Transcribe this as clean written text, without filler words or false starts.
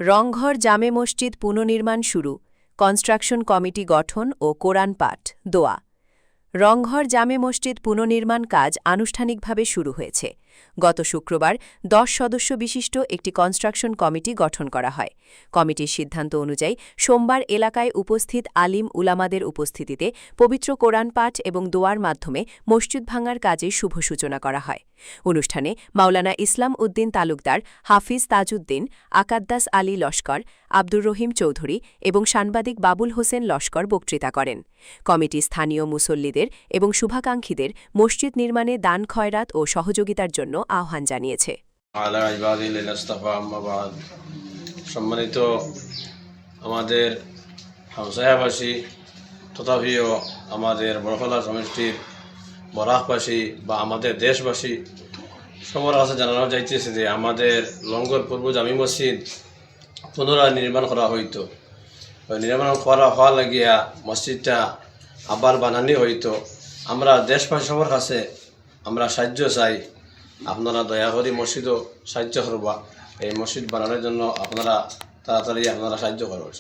রংঘর জামে মসজিদ পুনর্নির্মাণ শুরু, কনস্ট্রাকশন কমিটি গঠন ও কোরআন পাঠ, দোয়া। রংঘর জামে মসজিদ পুনর্নির্মাণ কাজ আনুষ্ঠানিকভাবে শুরু হয়েছে। গত শুক্রবার ১০ সদস্য বিশিষ্ট একটি কনস্ট্রাকশন কমিটি গঠন করা হয়। কমিটির সিদ্ধান্ত অনুযায়ী সোমবার এলাকায় উপস্থিত আলিম উলামাদের উপস্থিতিতে পবিত্র কোরআন পাঠ এবং দোয়ার মাধ্যমে মসজিদ ভাঙার কাজে শুভ সূচনা করা হয়। অনুষ্ঠানে মাওলানা ইসলাম উদ্দিন তালুকদার, হাফিজ তাজউদ্দিন, আকাদ্দাস আলী লস্কর, আব্দুর রহিম চৌধুরী এবং সাংবাদিক বাবুল হোসেন লস্কর বক্তৃতা করেন। কমিটি স্থানীয় মুসল্লিদের এবং শুভাকাঙ্ক্ষীদের মসজিদ নির্মাণে দান খয়রাত ও সহযোগিতার জন্য আহ্বান জানিয়েছে। সম্মানিত আমাদের হামসায়াবাসী তথাপিও আমাদের বড়খলা সমষ্টির বরাকবাসী বা আমাদের দেশবাসী সবার কাছে জানানো যাইতেছে যে আমাদের লঙ্গর পূর্ব জামি মসজিদ পুনরায় নির্মাণ করা হইতো। নির্মাণ করা হওয়া লাগিয়া মসজিদটা আবার বানানি হইতো। আমরা দেশবাসী সবার কাছে আমরা সাহায্য চাই। আপনারা দয়া করে মসজিদও সাহায্য করবা। এই মসজিদ বানানোর জন্য আপনারা তাড়াতাড়ি সাহায্য করবেন।